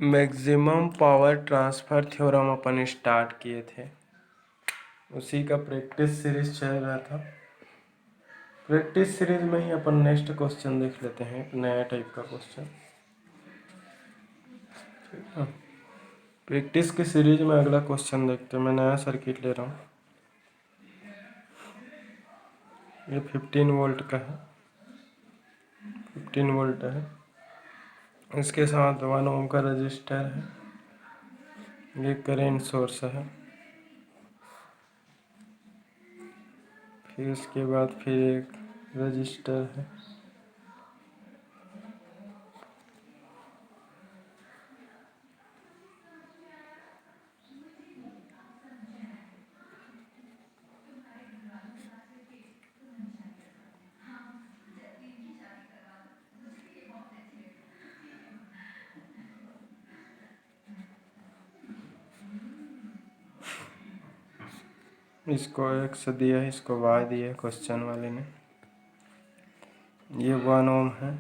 Maximum power transfer theorem अपन start किए थे, उसी का प्रैक्टिस सीरीज चल रहा था। प्रैक्टिस सीरीज में ही अपन नेक्स्ट क्वेश्चन देख लेते हैं, एक नया टाइप का क्वेश्चन। प्रैक्टिस की सीरीज में अगला क्वेश्चन देखते हैं। मैं नया सर्किट ले रहा हूँ, ये 15 वोल्ट का है, 15 वोल्ट है। इसके साथ 1 ओम का रजिस्टर है, ये करेंट सोर्स है। फिर उसके बाद फिर एक रजिस्टर है, इसको x दिया है, इसको y दिया है क्वेश्चन वाले ने। ये 1 ओम है,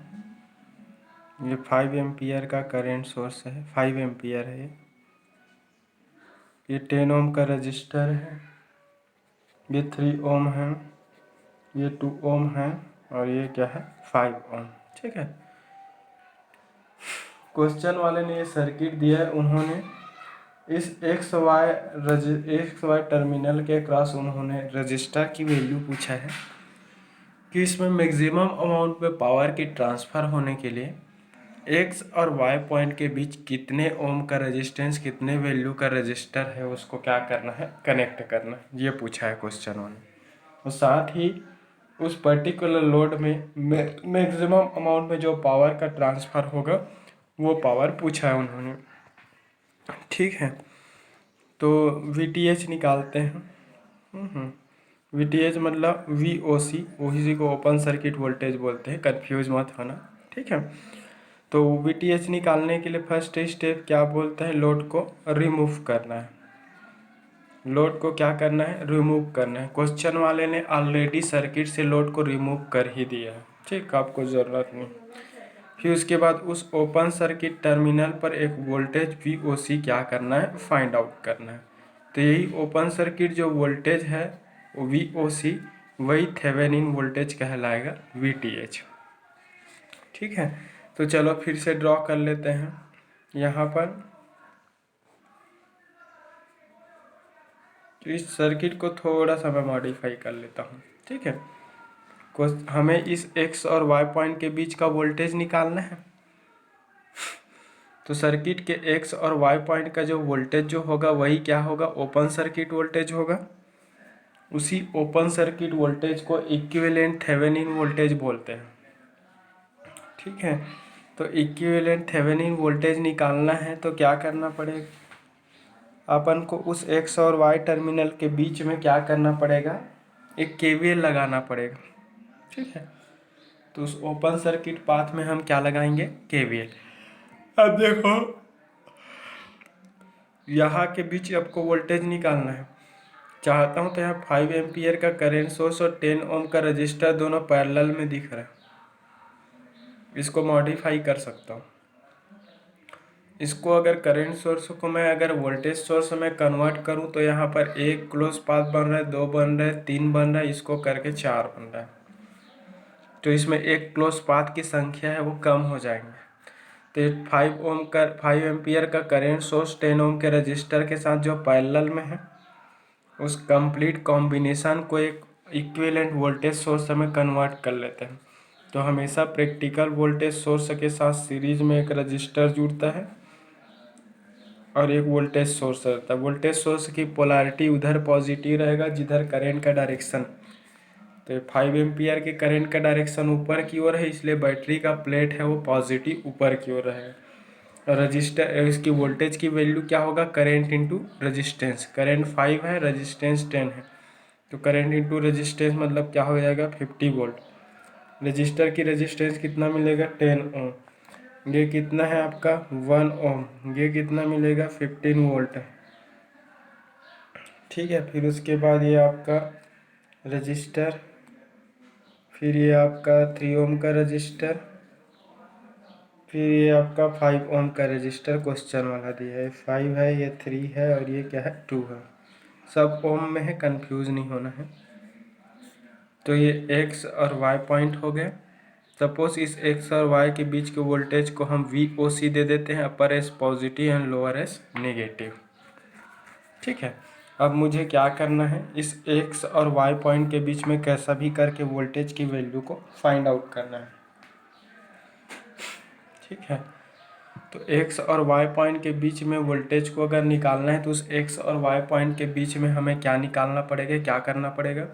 ये 5 एम्पियर का करंट सोर्स है, 5 एम्पियर है ये 10 ओम का रजिस्टर है, ये 3 ओम है, ये 2 ओम है, और ये क्या है 5 ओम। ठीक है, क्वेश्चन वाले ने ये सर्किट दिया है, उन्होंने इस एक्स वाई टर्मिनल के क्रॉस उन्होंने रजिस्टर की वैल्यू पूछा है कि इसमें मैक्सिमम अमाउंट में पावर की ट्रांसफ़र होने के लिए एक्स और वाई पॉइंट के बीच कितने ओम का रेजिस्टेंस, कितने वैल्यू का रजिस्टर है, उसको क्या करना है, कनेक्ट करना है। ये पूछा है क्वेश्चन में। और साथ ही उस पर्टिकुलर लोड में मैक्सिमम अमाउंट में जो पावर का ट्रांसफ़र होगा वो पावर पूछा है उन्होंने। ठीक है, तो VTH निकालते हैं। VTH मतलब VOC, उसी को ओपन सर्किट वोल्टेज बोलते हैं, कंफ्यूज मत होना। ठीक है, तो VTH निकालने के लिए फर्स्ट स्टेप क्या बोलता है, लोड को रिमूव करना है। लोड को क्या करना है, रिमूव करना है। क्वेश्चन वाले ने ऑलरेडी सर्किट से लोड को रिमूव कर ही दिया है, ठीक, आपको ज़रूरत नहीं। फिर उसके बाद उस ओपन सर्किट टर्मिनल पर एक वोल्टेज VOC क्या करना है, फाइंड आउट करना है। तो यही ओपन सर्किट जो वोल्टेज है वो VOC, वही थेवेनिन वोल्टेज कहलाएगा VTH। ठीक है, तो चलो फिर से ड्रॉ कर लेते हैं। यहाँ पर तो इस सर्किट को थोड़ा सा मैं मॉडिफाई कर लेता हूँ। ठीक है, हमें इस एक्स और वाई पॉइंट के बीच का वोल्टेज निकालना है। तो सर्किट के एक्स और वाई पॉइंट का जो वोल्टेज जो होगा वही क्या होगा, ओपन सर्किट वोल्टेज होगा। उसी ओपन सर्किट वोल्टेज को इक्विवेलेंट थेवेनिन वोल्टेज बोलते हैं। ठीक है, तो इक्विवेलेंट थेवेनिन वोल्टेज निकालना है तो क्या करना पड़ेगा, अपन को उस एक्स और वाई टर्मिनल के बीच में क्या करना पड़ेगा, एक KVL लगाना पड़ेगा। ठीक है, तो उस ओपन सर्किट पाथ में हम क्या लगाएंगे, KVL। अब देखो यहाँ के बीच आपको वोल्टेज निकालना है। चाहता हूँ तो यहाँ 5 एम्पियर का करेंट सोर्स और 10 ओम का रजिस्टर दोनों पैरेलल में दिख रहा है। इसको मॉडिफाई कर सकता हूँ। इसको अगर करंट सोर्स को मैं अगर वोल्टेज सोर्स में कन्वर्ट करूँ तो यहाँ पर एक क्लोज पाथ बन रहा है, 2 बन रहा है, 3 बन रहा है, इसको करके 4 बन रहा है। तो इसमें एक क्लोज पाथ की संख्या है वो कम हो जाएंगे। तो 5 एम्पियर का करेंट सोर्स 10 ओम के रजिस्टर के साथ जो पैरेलल में है उस कंप्लीट कॉम्बिनेशन को एक इक्विवेलेंट वोल्टेज सोर्स में कन्वर्ट कर लेते हैं। तो हमेशा प्रैक्टिकल वोल्टेज सोर्स के साथ सीरीज में एक रजिस्टर जुड़ता है और एक वोल्टेज सोर्स रहता है। वोल्टेज सोर्स की पोलैरिटी उधर पॉजिटिव रहेगा जिधर करंट का डायरेक्शन, तो 5 एम्पियर के करंट का डायरेक्शन ऊपर की ओर है, इसलिए बैटरी का प्लेट है वो पॉजिटिव ऊपर की ओर रहेगा। रजिस्टर इसकी वोल्टेज की वैल्यू क्या होगा, करंट इंटू रजिस्टेंस। करंट 5 है, रजिस्टेंस 10 है, तो करंट इंटू रजिस्टेंस मतलब क्या हो जाएगा, 50 वोल्ट। रजिस्टर की रजिस्टेंस कितना मिलेगा, 10 ओम। ये कितना है आपका 1 ओम, ये कितना मिलेगा 15 वोल्ट। ठीक है, फिर उसके बाद ये आपका रजिस्टर, फिर ये आपका 3 ओम का रजिस्टर, फिर ये आपका 5 ओम का रजिस्टर क्वेश्चन वाला दिया है, 5 है, ये 3 है और ये क्या है 2 है, सब ओम में है, कंफ्यूज नहीं होना है। तो ये एक्स और वाई पॉइंट हो गए। सपोज इस एक्स और वाई के बीच के वोल्टेज को हम VOC दे देते हैं, upper S positive and lower S negative. ठीक है, अब मुझे क्या करना है, इस एक्स और वाई पॉइंट के बीच में कैसा भी करके वोल्टेज की वैल्यू को फाइंड आउट करना है। ठीक है, तो x और y पॉइंट के बीच में वोल्टेज को अगर निकालना है तो उस x और y पॉइंट के बीच में हमें क्या निकालना पड़ेगा, क्या करना पड़ेगा,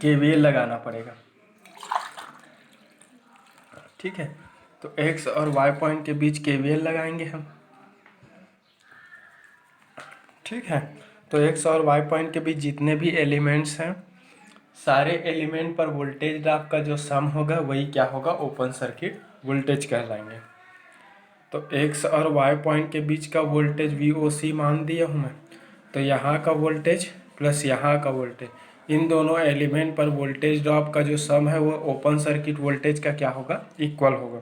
KVL लगाना पड़ेगा। ठीक है, तो x और y पॉइंट के बीच KVL लगाएंगे हम। ठीक है, तो x और y पॉइंट के बीच जितने भी एलिमेंट्स हैं, सारे एलिमेंट पर वोल्टेज ड्रॉप का जो सम होगा वही क्या होगा, ओपन सर्किट वोल्टेज कहलाएंगे। तो x और y पॉइंट के बीच का वोल्टेज VOC मान दिया हूँ मैं, तो यहाँ का वोल्टेज प्लस यहाँ का वोल्टेज, इन दोनों एलिमेंट पर वोल्टेज ड्रॉप का जो सम है वो ओपन सर्किट वोल्टेज का क्या होगा, इक्वल होगा।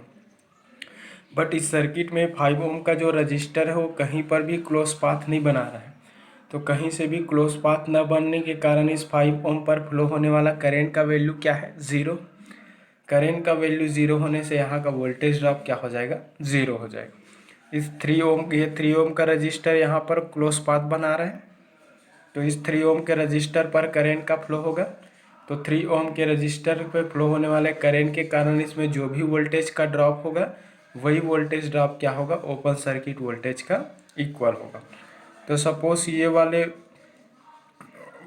बट इस सर्किट में 5 ओम का जो रजिस्टर है वो कहीं पर भी क्लोज पाथ नहीं बना रहा है, तो कहीं से भी क्लोज पाथ न बनने के कारण इस 5 ओम पर फ्लो होने वाला करेंट का वैल्यू क्या है, 0। करेंट का वैल्यू 0 होने से यहाँ का वोल्टेज ड्रॉप क्या हो जाएगा, 0 हो जाएगा। इस 3 ओम, ये 3 ओम का रजिस्टर यहाँ पर क्लोज पाथ बना रहा है, तो इस 3 ओम के रजिस्टर पर करेंट का फ्लो होगा, तो 3 ओम के रजिस्टर पर फ्लो होने वाले करेंट के कारण इसमें जो भी वोल्टेज का ड्रॉप होगा वही वोल्टेज ड्रॉप क्या होगा, ओपन सर्किट वोल्टेज का इक्वल होगा। तो सपोज ये वाले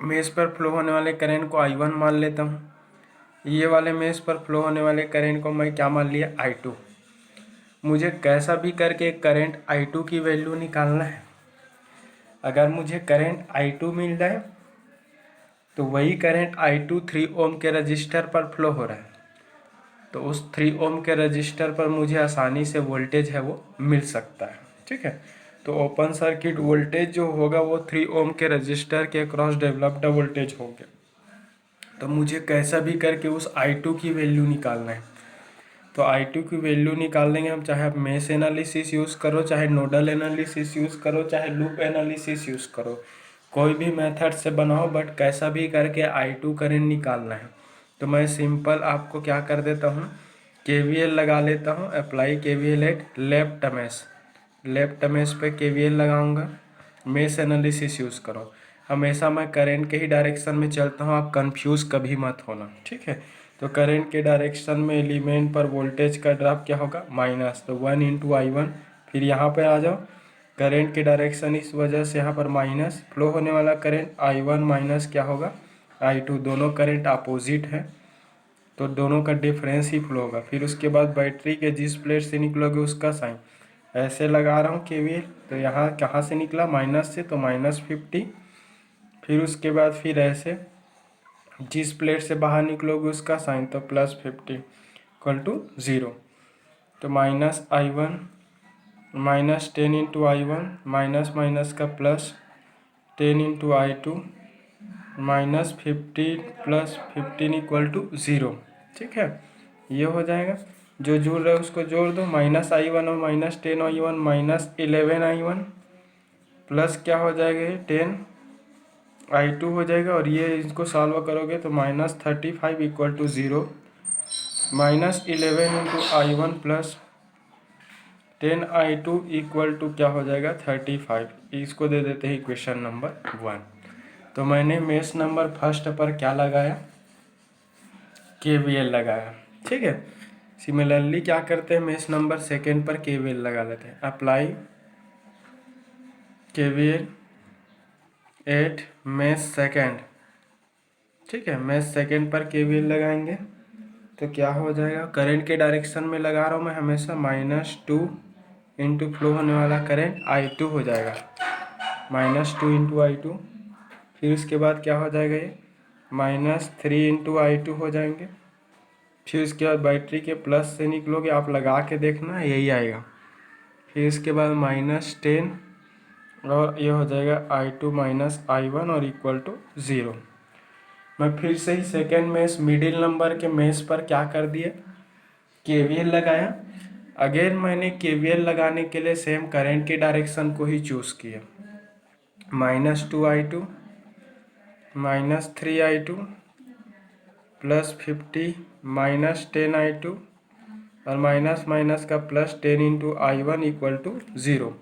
मेष पर फ्लो होने वाले करंट को I1 मान लेता हूँ, ये वाले मेष पर फ्लो होने वाले करंट को मैं क्या मान लिया, I2। मुझे कैसा भी करके करंट I2 की वैल्यू निकालना है। अगर मुझे करंट I2 मिल जाए तो वही करंट I2 3 ओम के रजिस्टर पर फ्लो हो रहा है, तो उस 3 ओम के रजिस्टर पर मुझे आसानी से वोल्टेज है वो मिल सकता है। ठीक है, तो ओपन सर्किट वोल्टेज जो होगा वो 3 ओम के रजिस्टर के अक्रॉस डेवलप्ड वोल्टेज होंगे। तो मुझे कैसा भी करके उस I2 की वैल्यू निकालना है। तो I2 की वैल्यू निकाल लेंगे हम, चाहे आप मेश एनालिसिस यूज़ करो, चाहे नोडल एनालिसिस यूज़ करो, चाहे लूप एनालिसिस यूज़ करो, कोई भी मेथड से बनाओ, बट कैसा भी करके I2 करंट निकालना है। तो मैं सिंपल आपको क्या कर देता हूँ, KVL लगा लेता हूँ, apply KVL at left mesh, left mesh पे KVL लगाऊंगा। मेश एनालिसिस यूज़ करो, हमेशा मैं करंट के ही डायरेक्शन में चलता हूँ, आप कंफ्यूज कभी मत होना। ठीक है, तो करंट के डायरेक्शन में एलिमेंट पर वोल्टेज का ड्रॉप क्या होगा, माइनस, तो 1 × I1। फिर यहाँ पे आ जाओ, करंट के डायरेक्शन इस वजह से यहाँ पर माइनस, फ्लो होने वाला करंट I1 माइनस क्या होगा, I2, दोनों करंट अपोजिट है तो दोनों का डिफरेंस ही फ्लो होगा। फिर उसके बाद बैटरी के जिस प्लेट से निकलोगे उसका साइन, ऐसे लगा रहा हूँ KVL, तो यहाँ कहाँ से निकला, माइनस से, तो -50। फिर उसके बाद फिर ऐसे जिस प्लेट से बाहर निकलोगे उसका साइन, तो +50 = 0। तो -I1 -10 × I1, माइनस माइनस का प्लस 10 × I2, -50 + 15 = 0। ठीक है, ये हो जाएगा। जो जोड़ रहा है उसको जोड़ दो, -I1 और -10 I1 -11 I1 प्लस क्या हो जाएगा, ये 10 I2 हो जाएगा, और ये इसको सॉल्व करोगे तो -35 = 0, -11 × I1 + 10 I2 = क्या हो जाएगा, 35। इसको दे देते हैं इक्वेशन नंबर 1। तो मैंने मेश नंबर फर्स्ट पर क्या लगाया, KVL लगाया। ठीक है, सिमिलरली क्या करते हैं, मेश नंबर सेकेंड पर KVL लगा लेते हैं, apply KVL at mesh second. ठीक है, मेश सेकेंड पर KVL लगाएंगे तो क्या हो जाएगा, करंट के डायरेक्शन में लगा रहा हूँ मैं हमेशा, -2 × फ्लो होने वाला करंट I2 हो जाएगा, -2 × I2। फिर उसके बाद क्या हो जाएगा, ये -3 × I2 हो जाएंगे। फिर उसके बाद बैटरी के प्लस से निकलोगे, आप लगा के देखना यही आएगा। फिर इसके बाद -10 और ये हो जाएगा I2 माइनस I1 और इक्वल टू 0। मैं फिर से ही सेकेंड मेश मिडिल नंबर के मेश पर क्या कर दिया, KVL लगाया। अगेन मैंने KVL लगाने के लिए सेम करंट की डायरेक्शन को ही चूज़ किया। -2I2 -3I2 +50 -10I2 और माइनस माइनस का +10 इंटू I1 इक्वल टू 0।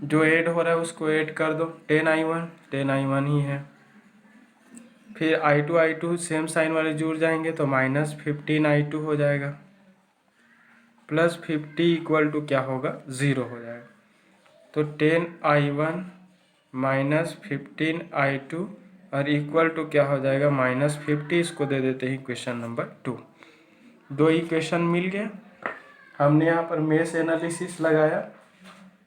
जो ऐड हो रहा है उसको ऐड कर दो, 10I1 ही है। फिर I2 सेम साइन वाले जुड़ जाएंगे तो -15I2 हो जाएगा, +50 इक्वल टू क्या होगा, 0 हो जाएगा। तो 10I1 -15I2 और इक्वल टू क्या हो जाएगा, -50। इसको दे देते हैं इक्वेशन नंबर 2। दो इक्वेशन मिल गया। हमने यहाँ पर मेश एनालिसिस लगाया।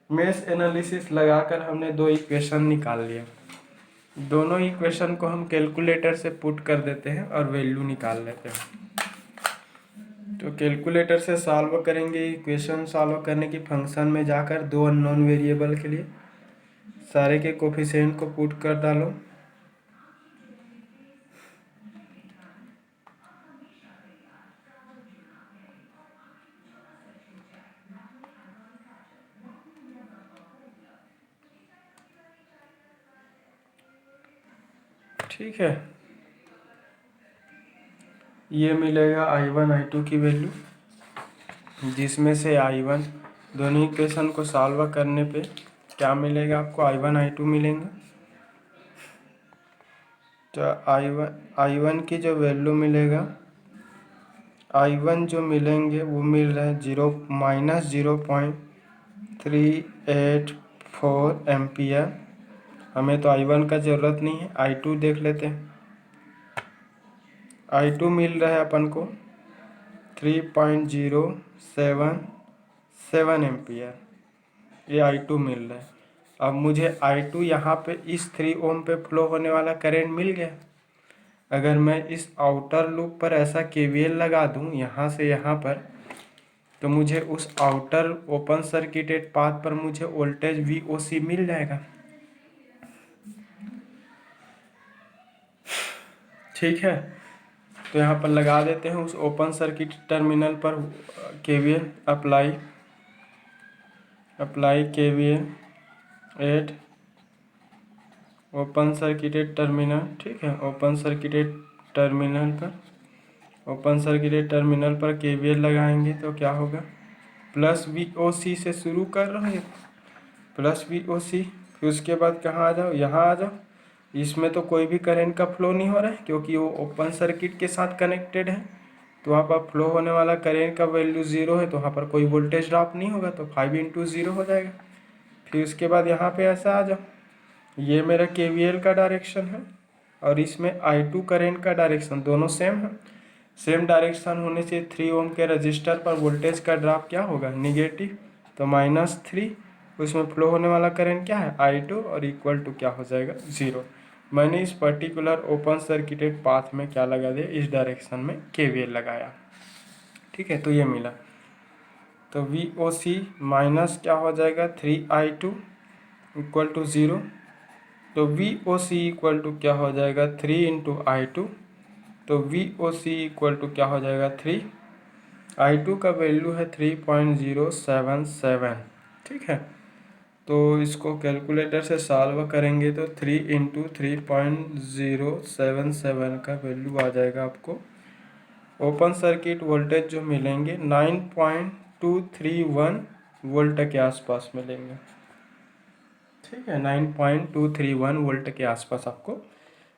मेश एनालिसिस लगाकर हमने दो इक्वेशन निकाल लिया। दोनों इक्वेशन को हम कैलकुलेटर से पुट कर देते हैं और वैल्यू निकाल लेते हैं। तो कैलकुलेटर से सॉल्व करेंगे। इक्वेशन सॉल्व करने की फंक्शन में जाकर दो अननोन वेरिएबल के लिए सारे के कोफिशिएंट को पुट कर डालो। ठीक है, ये मिलेगा I1 I2 की वैल्यू, जिसमें से I1 दोनों इक्वेशन को सॉल्व करने पे क्या मिलेगा आपको, I1 I2 मिलेंगे। तो I1 की जो वैल्यू मिलेगा, I1 जो मिलेंगे वो मिल रहा है -0.384 एम्पियर। हमें तो I1 का ज़रूरत नहीं है, I2 देख लेते हैं। I2 मिल रहा है अपन को 3.077 एम्पियर, ये I2 मिल रहा है। अब मुझे I2 यहाँ पे इस 3 ओम पे फ्लो होने वाला करंट मिल गया। अगर मैं इस आउटर लूप पर ऐसा KVL लगा दूँ यहाँ से यहाँ पर, तो मुझे उस आउटर ओपन सर्किटेड पाथ पर मुझे वोल्टेज VOC मिल जाएगा। ठीक है, तो यहाँ पर लगा देते हैं उस ओपन सर्किट टर्मिनल पर KVL apply KVL eight open circuited terminal. ठीक है, ओपन सर्किटेड टर्मिनल पर KVL लगाएंगे तो क्या होगा, +VOC से शुरू कर रहे हैं, +VOC। फिर उसके बाद कहाँ आ जाओ, यहाँ आ जाओ। इसमें तो कोई भी करंट का फ्लो नहीं हो रहा है क्योंकि वो ओपन सर्किट के साथ कनेक्टेड है। तो वहाँ पर फ्लो होने वाला करंट का वैल्यू 0 है, तो वहाँ पर कोई वोल्टेज ड्रॉप नहीं होगा, तो 5 × 0 हो जाएगा। फिर उसके बाद यहाँ पे ऐसा आ जाओ, ये मेरा KVL का डायरेक्शन है और इसमें I2 करंट का डायरेक्शन, दोनों सेम है। सेम डायरेक्शन होने से 3 ओम के रजिस्टर पर वोल्टेज का ड्रॉप क्या होगा, निगेटिव, तो -3। उसमें फ्लो होने वाला करंट क्या है, I2 और इक्वल टू क्या हो जाएगा, 0। मैंने इस पर्टिकुलर ओपन सर्किटेड पाथ में क्या लगा दिया, इस डायरेक्शन में KVL लगाया। ठीक है, तो ये मिला। तो VOC माइनस क्या हो जाएगा, 3I2 इक्वल टू 0। तो VOC इक्वल टू क्या हो जाएगा, 3 × I2। तो VOC इक्वल टू क्या हो जाएगा, 3। I2 का वैल्यू है 3.077। ठीक है, तो इसको कैलकुलेटर से सॉल्व करेंगे तो 3 × 3.077 का वैल्यू आ जाएगा आपको। ओपन सर्किट वोल्टेज जो मिलेंगे 9.231 वोल्ट के आसपास मिलेंगे। ठीक है, 9.231 वोल्ट के आसपास आपको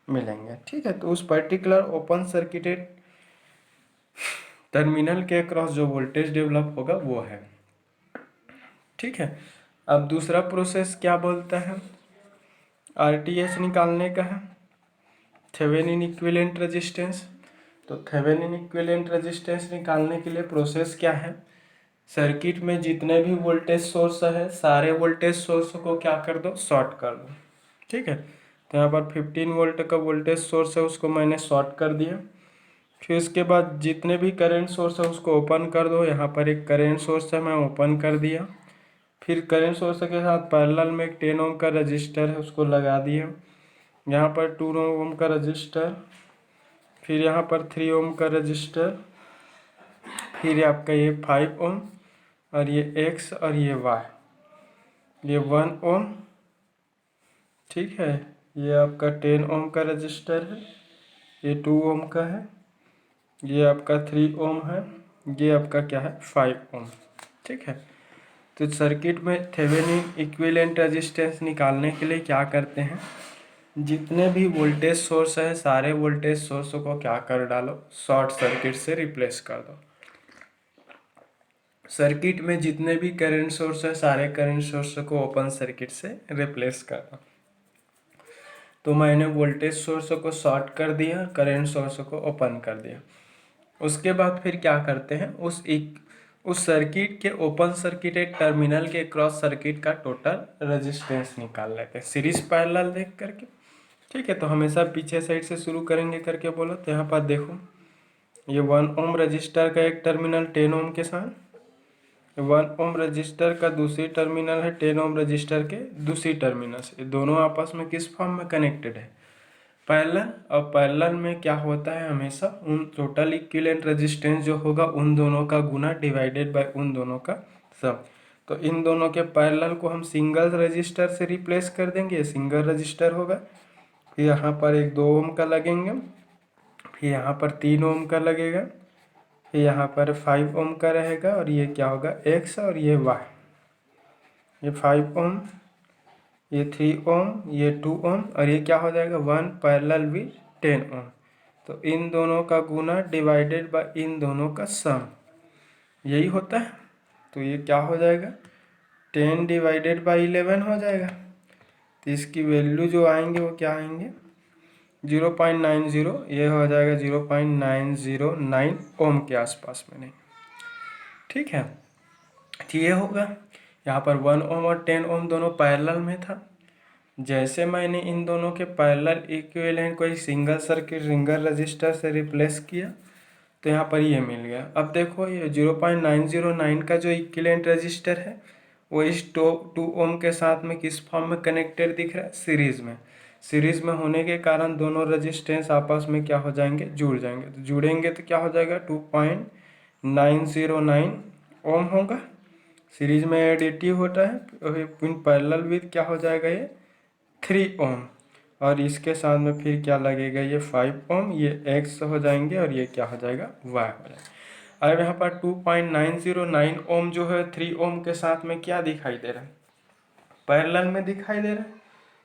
मिलेंगे। ठीक है, तो उस पर्टिकुलर ओपन सर्किटेड टर्मिनल के अक्रॉस जो वोल्टेज डेवलप होगा वो है। ठीक है, अब दूसरा प्रोसेस क्या बोलता है, RTH निकालने का है, थेवेनिन इक्विवेलेंट रेजिस्टेंस। तो थेवेनिन इक्विवेलेंट रेजिस्टेंस निकालने के लिए प्रोसेस क्या है, सर्किट में जितने भी वोल्टेज सोर्स है सारे वोल्टेज सोर्स को क्या कर दो, शॉर्ट कर दो। ठीक है, तो यहाँ पर 15 वोल्ट का वोल्टेज सोर्स है उसको मैंने शॉर्ट कर दिया। फिर उसके बाद जितने भी करंट सोर्स है उसको ओपन कर दो। यहाँ पर एक करंट सोर्स है, मैं ओपन कर दिया। फिर करंट सोर्स के साथ पैरेलल में एक 10 ओम का रजिस्टर है, उसको लगा दिए। यहाँ पर 2 ओम का रजिस्टर, फिर यहाँ पर 3 ओम का रजिस्टर, फिर आपका ये 5 ओम और ये एक्स और ये वाई, ये 1 ओम, ठीक है। ये आपका 10 ओम का रजिस्टर है, ये 2 ओम का है, ये आपका 3 ओम है, ये आपका क्या है 5 ओम, ठीक है। तो सर्किट में थेवेनिन इक्विवेलेंट रेजिस्टेंस निकालने के लिए क्या करते हैं, जितने भी वोल्टेज सोर्स है सारे वोल्टेज सोर्स को क्या कर डालो, शॉर्ट सर्किट से रिप्लेस कर दो। सर्किट में जितने भी करंट सोर्स है सारे करंट सोर्स को ओपन सर्किट से रिप्लेस कर दो। तो मैंने वोल्टेज सोर्स को शॉर्ट कर दिया, करंट सोर्स को ओपन कर दिया। उसके बाद फिर क्या करते हैं, उस सर्किट के ओपन सर्किटेड टर्मिनल के क्रॉस सर्किट का टोटल रेजिस्टेंस निकाल लेते हैं सीरीज पैरेलल देख करके, ठीक है। तो हमेशा पीछे साइड से शुरू करेंगे करके बोलो। तो यहाँ पर देखो, ये 1 ओम रजिस्टर का एक टर्मिनल 10 ओम के साथ, 1 ओम रजिस्टर का दूसरी टर्मिनल है 10 ओम रजिस्टर के दूसरी टर्मिनल से, दोनों आपस में किस फॉर्म में कनेक्टेड है, पैरेलल। और पैरेलल में क्या होता है, हमेशा उन टोटल इक्विवेलेंट रेजिस्टेंस जो होगा उन दोनों का गुना डिवाइडेड बाय उन दोनों का सम। तो इन दोनों के पैरेलल को हम सिंगल रजिस्टर से रिप्लेस कर देंगे, सिंगल रजिस्टर होगा। फिर यहाँ पर एक 2 ओम का लगेंगे, फिर यहाँ पर 3 ओम का लगेगा, फिर यहाँ पर 5 ओम का रहेगा, और ये क्या होगा एक्स और ये वाई, ये 5 ओम, ये 3 ओम, ये 2 ओम, और ये क्या हो जाएगा 1 पैरेलल विद 10 ओम। तो इन दोनों का गुना डिवाइडेड बाय इन दोनों का सम, यही होता है। तो ये क्या हो जाएगा 10 डिवाइडेड बाई 11 हो जाएगा। तो इसकी वैल्यू जो आएंगे वो क्या आएंगे 0.90, ये हो जाएगा 0.909 ओम के आसपास में, नहीं, ठीक है। तो ये होगा, यहाँ पर 1 ओम और 10 ओम दोनों पैरेलल में था। जैसे मैंने इन दोनों के पैरेलल इक्विवेलेंट को एक सिंगल सर्किट सिंगल रजिस्टर से रिप्लेस किया, तो यहाँ पर ये मिल गया। अब देखो ये 0.909 का जो इक्विवेलेंट रजिस्टर है वो इस 2 ओम के साथ में किस फॉर्म में कनेक्टेड दिख रहा है, सीरीज में। सीरीज में होने के कारण दोनों रेजिस्टेंस आपस में क्या हो जाएंगे, जुड़ जाएंगे। तो जुड़ेंगे तो क्या हो जाएगा 2.909 ओम होगा। सीरीज में एडिटिव होता है, पैरेलल विद क्या हो जाएगा ये 3 ओम, और इसके साथ में फिर क्या लगेगा ये 5 ओम, ये एक्स हो जाएंगे और ये क्या हो जाएगा वाई हो जाएगा। अब यहाँ पर 2.909 ओम जो है 3 ओम के साथ में क्या दिखाई दे रहा है, पैरेलल में दिखाई दे रहा है।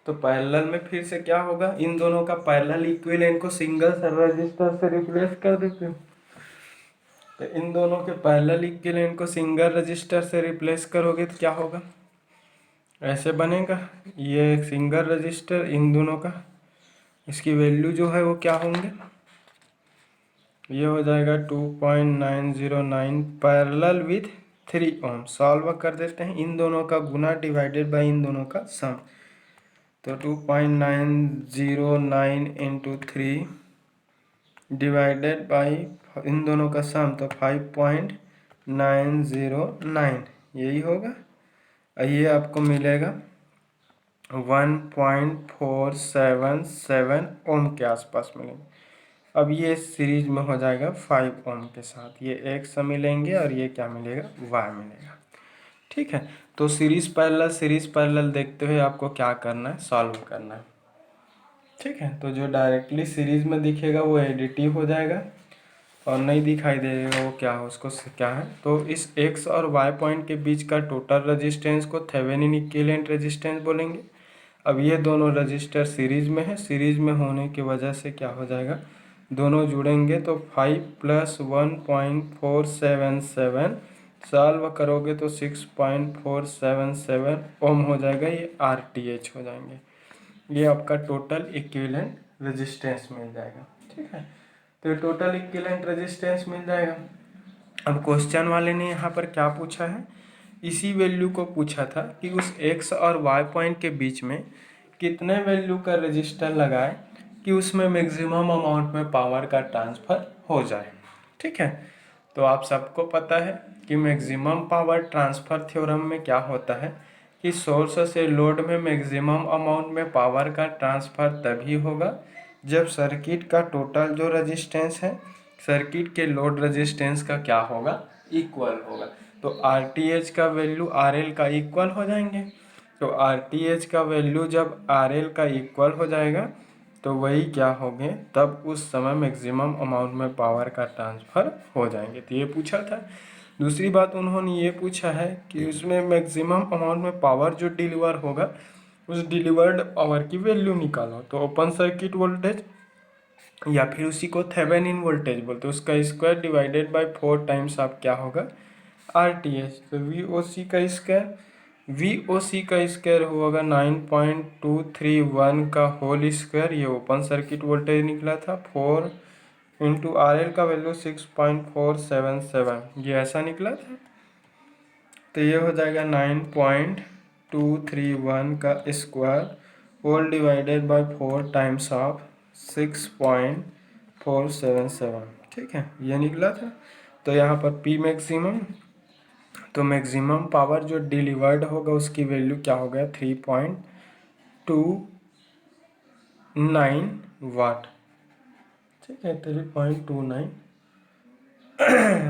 तो पैरेलल में फिर से क्या होगा, इन दोनों का पैरेलल इक्विवेलेंट को सिंगल रजिस्टर से रिप्लेस कर देते हैं। तो इन दोनों के पैरेलल इक्विवेलेंट को सिंगल रजिस्टर से रिप्लेस करोगे तो क्या होगा, ऐसे बनेगा। ये एक सिंगल रजिस्टर इन दोनों का, इसकी वैल्यू जो है वो क्या होंगे, ये हो जाएगा 2.909 पैरेलल विथ 3 ओम। सॉल्व कर देते हैं, इन दोनों का गुना डिवाइडेड बाय इन दोनों का सम। तो 2.909 इंटू 3 डिवाइडेड बाई इन दोनों का सम, तो 5.909 यही होगा। ये आपको मिलेगा 1.477 ओम के आसपास मिलेंगे। अब ये सीरीज में हो जाएगा 5 ओम के साथ, ये एक्स मिलेंगे और ये क्या मिलेगा वाई मिलेगा, ठीक है। तो सीरीज पैरेलल देखते हुए आपको क्या करना है, सॉल्व करना है, ठीक है। तो जो डायरेक्टली सीरीज में दिखेगा वो एडिटिव हो जाएगा, और नहीं दिखाई देगा वो क्या है, उसको क्या है। तो इस एक्स और वाई पॉइंट के बीच का टोटल रेजिस्टेंस को थेवेनिन इक्विवेलेंट रेजिस्टेंस बोलेंगे। अब ये दोनों रजिस्टर सीरीज में है, सीरीज में होने की वजह से क्या हो जाएगा, दोनों जुड़ेंगे तो 5 + 1.477 सॉल्व करोगे तो 6.477 ओम हो जाएगा, ये RTH हो जाएंगे। ये आपका टोटल इक्विवेलेंट रेजिस्टेंस मिल जाएगा, ठीक है। तो टोटल इक्विवेलेंट रेजिस्टेंस मिल जाएगा। अब क्वेश्चन वाले ने यहाँ पर क्या पूछा है, इसी वैल्यू को पूछा था कि उस एक्स और वाई पॉइंट के बीच में कितने वैल्यू का रजिस्टर लगाए कि उसमें मैक्सिमम अमाउंट में पावर का ट्रांसफ़र हो जाए, ठीक है। तो आप सबको पता है कि मैक्सिमम पावर ट्रांसफ़र थ्योरम में क्या होता है कि सोर्स से लोड में मैक्सिमम अमाउंट में पावर का ट्रांसफ़र तभी होगा जब सर्किट का टोटल जो रेजिस्टेंस है सर्किट के लोड रेजिस्टेंस का क्या होगा, इक्वल होगा। तो RTH का वैल्यू RL का इक्वल हो जाएंगे। तो RTH का वैल्यू जब RL का इक्वल हो जाएगा तो वही क्या होंगे, तब उस समय मैक्सिमम अमाउंट में पावर का ट्रांसफ़र हो जाएंगे। तो ये पूछा था। दूसरी बात उन्होंने ये पूछा है कि उसमें मैक्सिमम अमाउंट में पावर जो डिलीवर होगा उस डिलीवर्ड पावर की वैल्यू निकालो। तो ओपन सर्किट वोल्टेज या फिर उसी को थेवेनिन वोल्टेज बोलते हैं, उसका स्क्वायर डिवाइडेड बाय 4 टाइम्स आप क्या होगा, RTH। तो VOC का स्क्वायर होगा 9.231 का होल स्क्वायर, ये ओपन सर्किट वोल्टेज निकला था। 4 इंटू RL का वैल्यू 6.477, ये ऐसा निकला था। तो ये हो जाएगा 9.231 का square whole divided by 4 times of 6.477, ठीक है, ये निकला था। तो यहाँ पर P मैक्सिमम, तो मैक्सिमम पावर जो डिलीवर्ड होगा उसकी वैल्यू क्या हो गया, 3.29 वाट, ठीक है, 3.29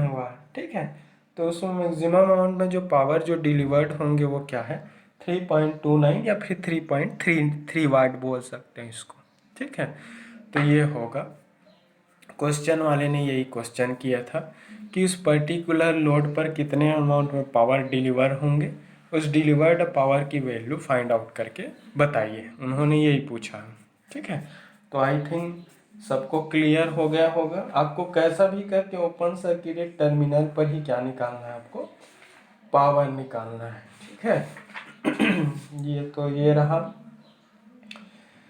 वाट, ठीक है। तो उसमें मैक्सिमम अमाउंट में जो पावर जो डिलीवर्ड होंगे वो क्या है, 3.29 या फिर 3.33 वाट बोल सकते हैं इसको, ठीक है। तो ये होगा, क्वेश्चन वाले ने यही क्वेश्चन किया था कि उस पर्टिकुलर लोड पर कितने अमाउंट में पावर डिलीवर होंगे, उस डिलीवर्ड पावर की वैल्यू फाइंड आउट करके बताइए, उन्होंने यही पूछा, ठीक है। तो आई थिंक सबको क्लियर हो गया होगा। आपको कैसा भी करके ओपन सर्किटेड टर्मिनल पर ही क्या निकालना है, आपको पावर निकालना है, ठीक है। ये रहा।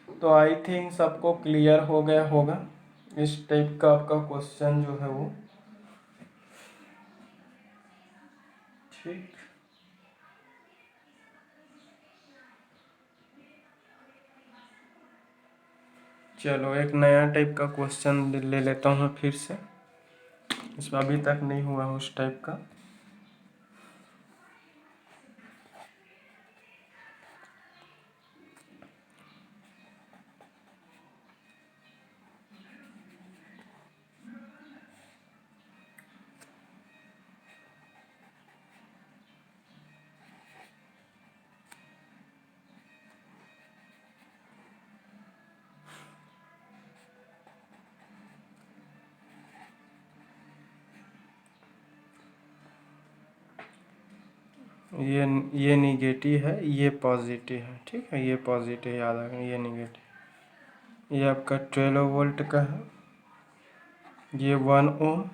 तो आई थिंक सबको क्लियर हो गया होगा। इस टाइप का आपका क्वेश्चन जो है वो, ठीक। चलो एक नया टाइप का क्वेश्चन ले लेता हूँ फिर से, इसमें अभी तक नहीं हुआ उस टाइप का। ये निगेटिव है, ये पॉजिटिव है, ठीक है, ये पॉजिटिव याद रखना, ये निगेटिव। ये आपका 12 वोल्ट का है, ये 1 ओम,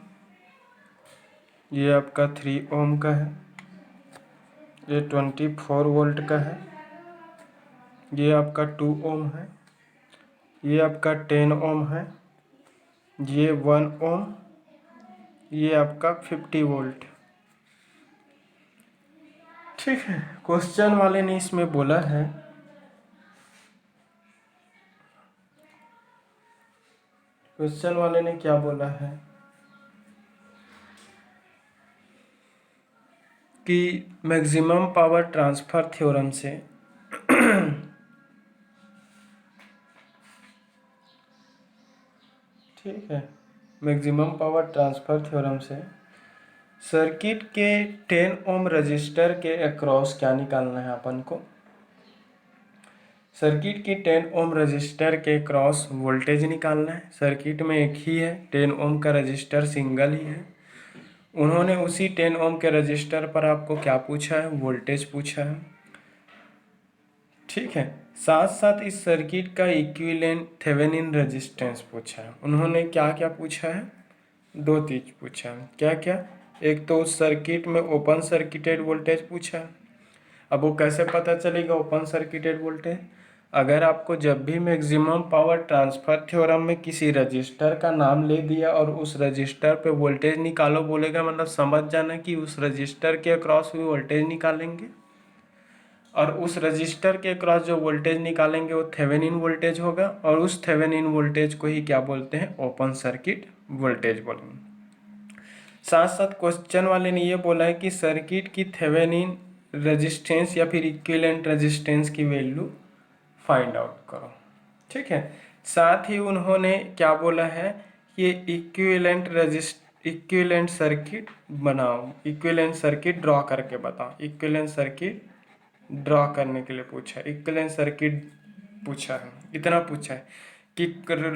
ये आपका 3 ओम का है, ये 24 वोल्ट का है, ये आपका 2 ओम है, ये आपका 10 ओम है, ये 1 ओम, ये आपका 50 वोल्ट, ठीक है। क्वेश्चन वाले ने इसमें बोला है क्वेश्चन वाले ने क्या बोला है कि मैक्सिमम पावर ट्रांसफर थ्योरम से ठीक है, मैक्सिमम पावर ट्रांसफर थ्योरम से सर्किट के 10 ओम रजिस्टर के अक्रॉस क्या निकालना है अपन को, सर्किट की 10 ओम रजिस्टर के क्रॉस वोल्टेज निकालना है। सर्किट में एक ही है, 10 ओम का रजिस्टर सिंगल ही है। उन्होंने उसी 10 ओम के रजिस्टर पर आपको क्या पूछा है, वोल्टेज पूछा है, ठीक है। साथ साथ इस सर्किट का इक्विवेलेंट थेवेनिन रेजिस्टेंस पूछा है। उन्होंने क्या क्या पूछा है, दो चीज पूछा है, क्या क्या, एक तो उस सर्किट में ओपन सर्किटेड वोल्टेज पूछा है। अब वो कैसे पता चलेगा ओपन सर्किटेड वोल्टेज, अगर आपको जब भी मैक्सिमम पावर ट्रांसफर थ्योरम में किसी रजिस्टर का नाम ले दिया और उस रजिस्टर पे वोल्टेज निकालो बोलेगा, मतलब समझ जाना कि उस रजिस्टर के अक्रॉस भी वोल्टेज निकालेंगे, और उस रजिस्टर के अक्रॉस जो वोल्टेज निकालेंगे वो थेवेनिन वोल्टेज होगा, और उस थेवेनिन वोल्टेज को ही क्या बोलते हैं, ओपन सर्किट वोल्टेज बोलेंगे। साथ साथ क्वेश्चन वाले ने ये बोला है कि सर्किट की थेवेनिन रेजिस्टेंस या फिर इक्विवेलेंट रेजिस्टेंस की वैल्यू फाइंड आउट करो। ठीक है, साथ ही उन्होंने क्या बोला है कि इक्विवेलेंट सर्किट बनाओ, इक्विवेलेंट सर्किट ड्रॉ करके बताओ। इक्विवेलेंट सर्किट ड्रॉ करने के लिए पूछा है, इक्विवेलेंट सर्किट पूछा है, इतना पूछा है कि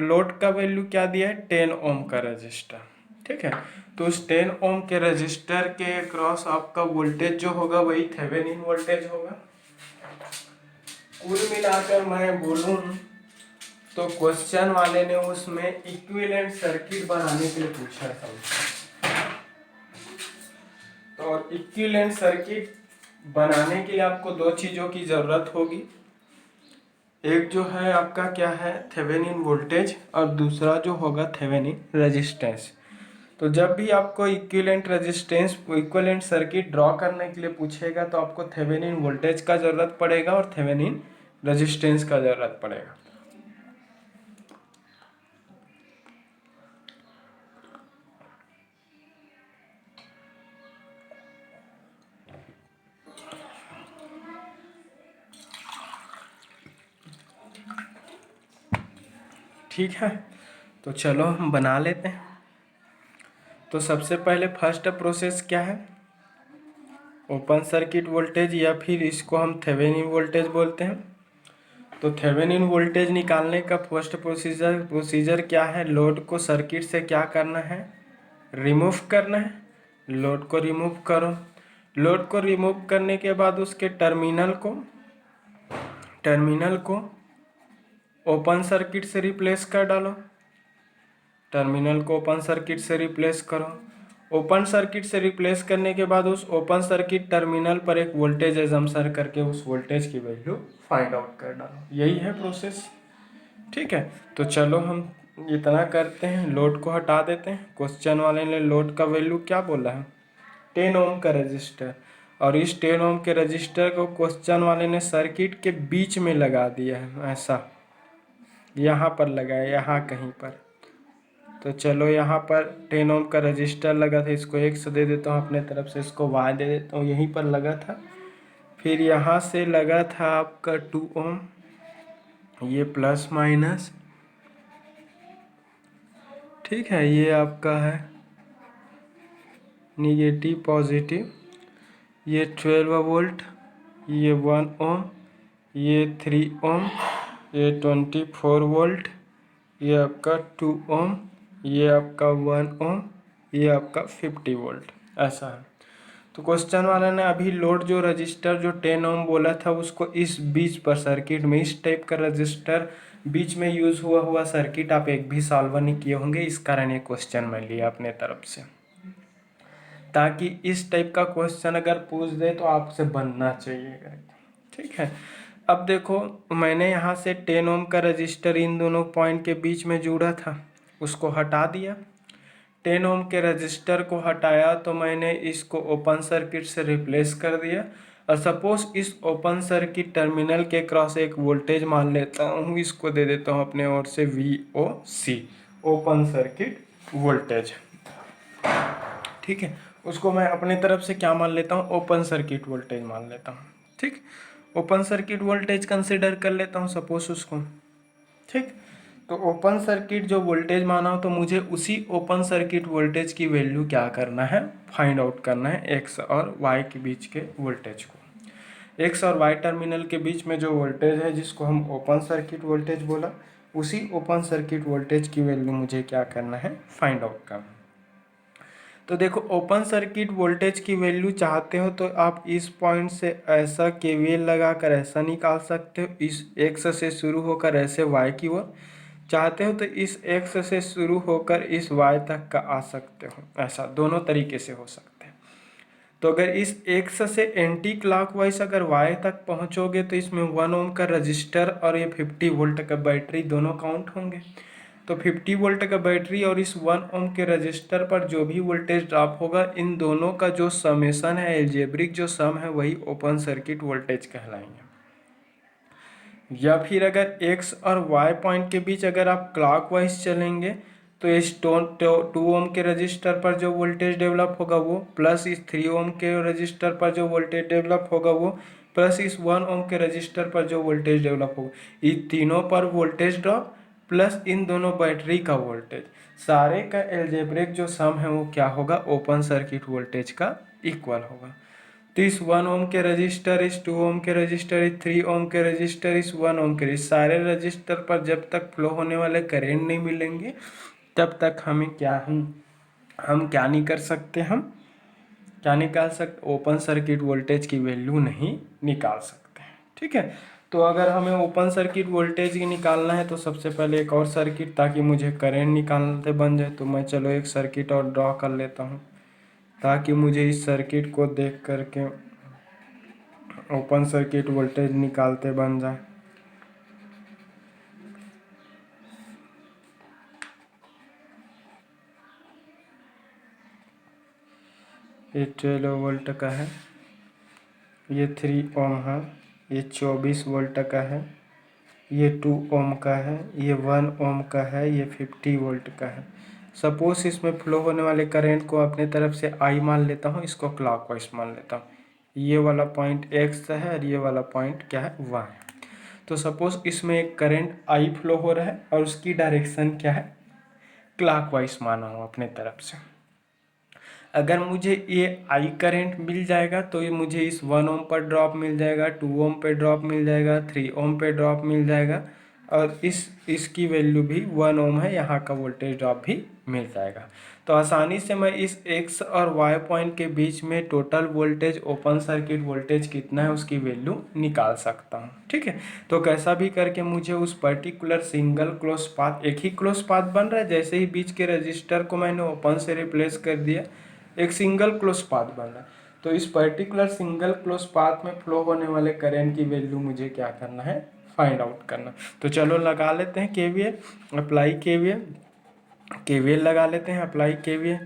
लोड का वैल्यू क्या दिया है, 10 ओम का रजिस्टर। ठीक है, तो उस 10 ओम के रजिस्टर के क्रॉस आपका वोल्टेज जो होगा वही थेवेनिन वोल्टेज होगा। कुल मिलाकर मैं बोलूं तो क्वेश्चन वाले ने उसमें इक्विवेलेंट सर्किट बनाने के लिए पूछा था। तो इक्विवेलेंट सर्किट बनाने के लिए आपको दो चीजों की जरूरत होगी, एक जो है आपका क्या है, थेवेनिन वोल्टेज, और दूसरा जो होगा थेवेनिन रेजिस्टेंस। तो जब भी आपको equivalent resistance, equivalent circuit draw करने के लिए पूछेगा तो आपको थेवेनिन वोल्टेज का जरूरत पड़ेगा और थेवेनिन रेजिस्टेंस का जरूरत पड़ेगा। ठीक है, तो चलो हम बना लेते हैं। तो सबसे पहले फर्स्ट प्रोसेस क्या है, ओपन सर्किट वोल्टेज या फिर इसको हम थेवेनिन वोल्टेज बोलते हैं। तो थेवेनिन वोल्टेज निकालने का फर्स्ट प्रोसीजर क्या है, लोड को सर्किट से क्या करना है, रिमूव करना है। लोड को रिमूव करो, लोड को रिमूव करने के बाद उसके टर्मिनल को ओपन सर्किट से रिप्लेस कर डालो, टर्मिनल को ओपन सर्किट से रिप्लेस करो। ओपन सर्किट से रिप्लेस करने के बाद उस ओपन सर्किट टर्मिनल पर एक वोल्टेज एजम्पशन करके उस वोल्टेज की वैल्यू फाइंड आउट कर डालो, यही है प्रोसेस। ठीक है, तो चलो हम इतना करते हैं, लोड को हटा देते हैं। क्वेश्चन वाले ने लोड का वैल्यू क्या बोला है, 10 ओम का रजिस्टर, और इस 10 ओम के रजिस्टर को क्वेश्चन वाले ने सर्किट के बीच में लगा दिया है, ऐसा यहाँ पर लगाया, यहाँ कहीं पर। तो चलो यहाँ पर 10 ओम का रजिस्टर लगा था, इसको X दे देता हूँ अपने तरफ से, इसको Y दे देता हूँ, यहीं पर लगा था। फिर यहाँ से लगा था आपका 2 ओम, ये प्लस माइनस, ठीक है, ये आपका है निगेटिव पॉजिटिव, ये 12 वोल्ट, ये 1 ओम, ये 3 ओम, ये 24 वोल्ट, ये आपका 2 ओम, ये आपका 1 ओम, ये आपका 50 वोल्ट, ऐसा है। तो क्वेश्चन वाला ने अभी लोड जो रजिस्टर जो 10 ओम बोला था उसको इस बीच पर सर्किट में, इस टाइप का रजिस्टर बीच में यूज हुआ सर्किट आप एक भी सॉल्व नहीं किए होंगे, इस कारण ये क्वेश्चन मैं लिया अपने तरफ से, ताकि इस टाइप का क्वेश्चन अगर पूछ दे तो आपसे बनना चाहिए। ठीक है, अब देखो मैंने यहाँ से 10 ओम का रजिस्टर इन दोनों पॉइंट के बीच में जुड़ा था, उसको हटा दिया। 10 ओम के रजिस्टर को हटाया तो मैंने इसको ओपन सर्किट से रिप्लेस कर दिया, और सपोज इस ओपन सर्किट टर्मिनल के क्रॉस एक वोल्टेज मान लेता हूँ, इसको दे देता हूँ अपने ओर से VOC, ओपन सर्किट वोल्टेज। ठीक है, उसको मैं अपने तरफ से क्या मान लेता हूँ, ओपन सर्किट वोल्टेज मान लेता हूँ। ठीक, ओपन सर्किट वोल्टेज कंसिडर कर लेता हूँ सपोज उसको। ठीक, तो ओपन सर्किट जो वोल्टेज माना हो तो मुझे उसी ओपन सर्किट वोल्टेज की वैल्यू क्या करना है, फाइंड आउट करना है, एक्स और वाई के बीच के वोल्टेज को। एक्स और वाई टर्मिनल के बीच में जो वोल्टेज है जिसको हम ओपन सर्किट वोल्टेज बोला, उसी ओपन सर्किट वोल्टेज की वैल्यू मुझे क्या करना है, फाइंड आउट करना। तो देखो ओपन सर्किट वोल्टेज की वैल्यू चाहते हो तो आप इस पॉइंट से ऐसा केवीएल लगाकर ऐसा निकाल सकते हो, इस एक्स से शुरू होकर ऐसे वाई की ओर, चाहते हो तो इस एक्स से शुरू होकर इस वाई तक का आ सकते हो, ऐसा दोनों तरीके से हो सकते हैं। तो अगर इस एक्स से एंटी क्लॉकवाइज अगर वाई तक पहुंचोगे तो इसमें 1 ओम का रजिस्टर और ये 50 वोल्ट का बैटरी दोनों काउंट होंगे। तो 50 वोल्ट का बैटरी और इस 1 ओम के रजिस्टर पर जो भी वोल्टेज ड्रॉप होगा, इन दोनों का जो समेशन है, एल्जेब्रिक जो सम है, वही ओपन सर्किट वोल्टेज कहलाएंगे। या फिर अगर एक्स और वाई पॉइंट के बीच अगर आप क्लॉकवाइज चलेंगे तो इस 2 ओम के रजिस्टर पर जो वोल्टेज डेवलप होगा वो, प्लस इस 3 ओम के रजिस्टर पर जो वोल्टेज डेवलप होगा वो, प्लस इस 1 ओम के रजिस्टर पर जो वोल्टेज डेवलप होगा, इन तीनों पर वोल्टेज ड्रॉप प्लस इन दोनों बैटरी का वोल्टेज, सारे का एल्जेब्रिक जो सम है वो क्या होगा, ओपन सर्किट वोल्टेज का इक्वल होगा। तो इस 1 ओम के रजिस्टर, इस 2 ओम के रजिस्टर, इस 3 ओम के रजिस्टर, इस 1 ओम के सारे रजिस्टर पर जब तक फ्लो होने वाले करेंट नहीं मिलेंगे तब तक हमें हम क्या नहीं कर सकते, हम क्या निकाल सकते, ओपन सर्किट वोल्टेज की वैल्यू नहीं निकाल सकते हैं। ठीक है, तो अगर हमें ओपन सर्किट वोल्टेज की निकालना है तो सबसे पहले एक और सर्किट, ताकि मुझे करंट निकालते बन जाए, तो मैं चलो एक सर्किट और ड्रॉ कर लेता हूँ ताकि मुझे इस सर्किट को देख करके ओपन सर्किट वोल्टेज निकालते बन जाए। ये 12 वोल्ट का है, ये 3 ओम है, ये 24 वोल्ट का है, ये 2 ओम का है, ये 1 ओम का है, ये 50 वोल्ट का है। सपोज इसमें फ्लो होने वाले करंट को अपने तरफ से आई मान लेता हूँ, इसको क्लॉकवाइज मान लेता हूँ। ये वाला पॉइंट एक्स है और ये वाला पॉइंट क्या है, वाई है। तो सपोज इसमें एक करंट आई फ्लो हो रहा है और उसकी डायरेक्शन क्या है, क्लॉकवाइज माना हूँ अपने तरफ से। अगर मुझे ये आई करंट मिल जाएगा तो ये मुझे इस 1 ओम पर ड्रॉप मिल जाएगा, 2 ओम पे ड्रॉप मिल जाएगा, 3 ओम पे ड्रॉप मिल जाएगा, और इसकी वैल्यू भी 1 ओम है, यहाँ का वोल्टेज ड्रॉप भी मिल जाएगा। तो आसानी से मैं इस एक्स और वाई पॉइंट के बीच में total voltage, open circuit voltage कितना है उसकी वैल्यू निकाल सकता हूँ। ठीक है, तो कैसा भी करके मुझे उस पर्टिकुलर सिंगल क्लोज पाथ, एक ही क्लोज पाथ बन रहा है, जैसे ही बीच के रजिस्टर को मैंने ओपन से रिप्लेस कर दिया एक सिंगल क्लोज पाथ बन रहा है। तो इस पर्टिकुलर सिंगल क्लोज पाथ में फ्लो होने वाले करंट की वैल्यू मुझे क्या करना है, फाइंड आउट करना। तो चलो लगा लेते हैं केवीएल, अप्लाई केवीएल, केवीएल लगा लेते हैं, अप्लाई केवीएल।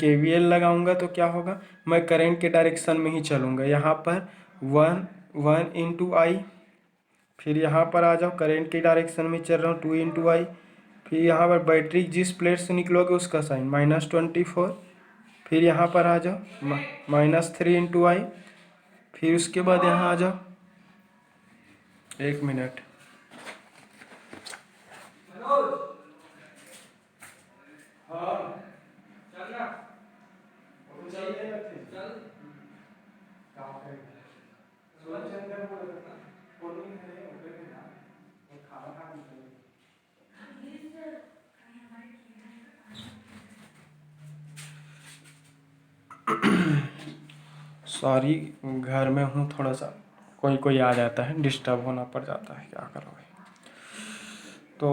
केवीएल लगाऊंगा तो क्या होगा, मैं करंट के डायरेक्शन में ही चलूंगा। यहाँ पर 1 इंटू आई, फिर यहाँ पर आ जाओ, करंट की डायरेक्शन में चल रहा हूँ, 2 इंटू आई, फिर यहाँ पर बैटरी जिस प्लेट से निकलोगे उसका साइन -24, फिर यहाँ पर आ जाओ -3 इंटू आई, फिर उसके बाद यहाँ आ जाओ, 1 मिनट, सॉरी घर में हूँ, थोड़ा सा कोई कोई आ जाता है, डिस्टर्ब होना पड़ जाता है, क्या करोगे। तो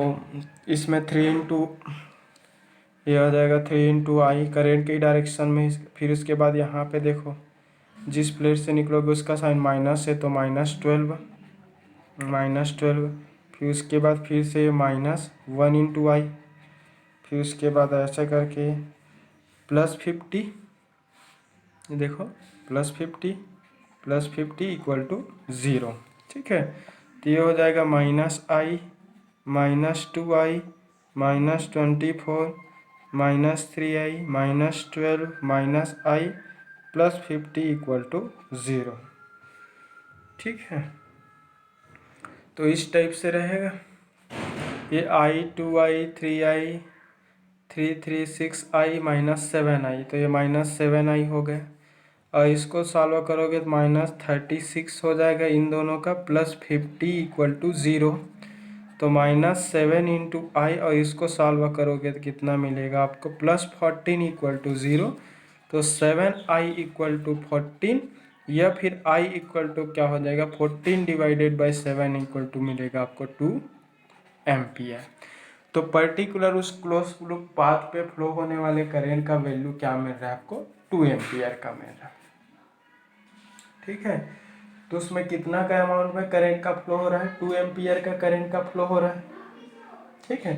इसमें 3 इंटू ये आ जाएगा, 3 इंटू आई करेंट की डायरेक्शन में, फिर उसके बाद यहाँ पे देखो जिस प्लेट से निकलोगे उसका साइन माइनस है, तो -12, फिर उसके बाद फिर से -1 इंटू आई, फिर उसके बाद ऐसा करके +50, देखो +50 इक्वल टू 0। ठीक है, तो ये हो जाएगा -i, -2i, -24, -3i, -12, -i +50 equal to 0। ठीक है, तो इस टाइप से रहेगा ये i, 2i, 3i, 3, 6i, -7i, तो ये -7i हो गया। और इसको सॉल्व करोगे तो -36 हो जाएगा इन दोनों का, +50 इक्वल टू 0, तो -7 इंटू आई, और इसको सॉल्व करोगे तो कितना मिलेगा आपको, +14 इक्वल टू 0, तो 7i इक्वल टू 14, या फिर i इक्वल टू क्या हो जाएगा, 14 डिवाइडेड बाई 7 इक्वल टू मिलेगा आपको 2 एम्पियर। तो पर्टिकुलर उस क्लोज लूप पाथ पे फ्लो होने वाले करंट का वैल्यू क्या मिल रहा है आपको, 2 एम्पियर का मिल रहा है। ठीक है, तो उसमें कितना का अमाउंट में करंट का फ्लो हो रहा है, 2 एम्पियर का करंट का फ्लो हो रहा है। ठीक है,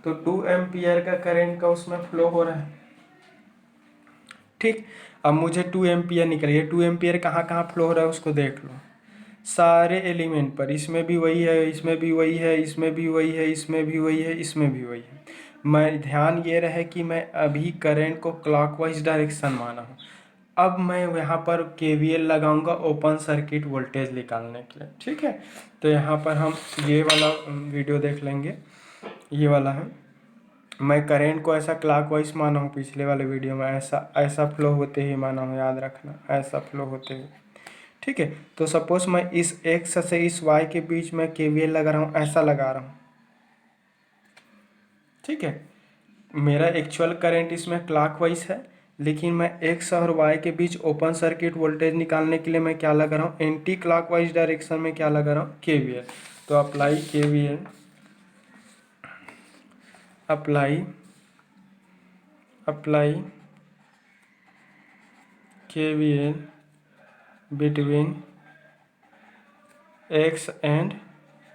तो 2 एम्पियर का करंट का उसमें फ्लो हो रहा है। ठीक, अब मुझे 2 एम्पियर निकलिए, 2 एम्पियर कहाँ कहाँ फ्लो हो रहा है उसको देख लो, सारे एलिमेंट पर, इसमें भी वही है, इसमें भी वही है, इसमें भी वही है, इसमें भी वही है, इसमें भी वही है। मैं ध्यान ये रहे कि मैं अभी करंट को क्लॉकवाइज डायरेक्शन माना हूँ। अब मैं यहाँ पर केवीएल लगाऊंगा ओपन सर्किट वोल्टेज निकालने के लिए, ठीक है। तो यहाँ पर हम ये वाला वीडियो देख लेंगे, ये वाला है। मैं करंट को ऐसा क्लॉकवाइज माना हूँ, पिछले वाले वीडियो में ऐसा फ्लो होते ही माना हूँ, याद रखना, ऐसा फ्लो होते हुए, ठीक है। तो सपोज मैं इस एक्स से इस वाई के बीच में केवीएल लगा रहा हूँ, ऐसा लगा रहा हूँ, ठीक है। मेरा एक्चुअल करंट इसमें क्लॉकवाइज है, लेकिन मैं एक्स और वाई के बीच ओपन सर्किट वोल्टेज निकालने के लिए मैं क्या लगा रहा हूँ, एंटी क्लॉकवाइज डायरेक्शन में क्या लगा रहा हूँ, केवीएल। तो apply KVL, apply KVL between X and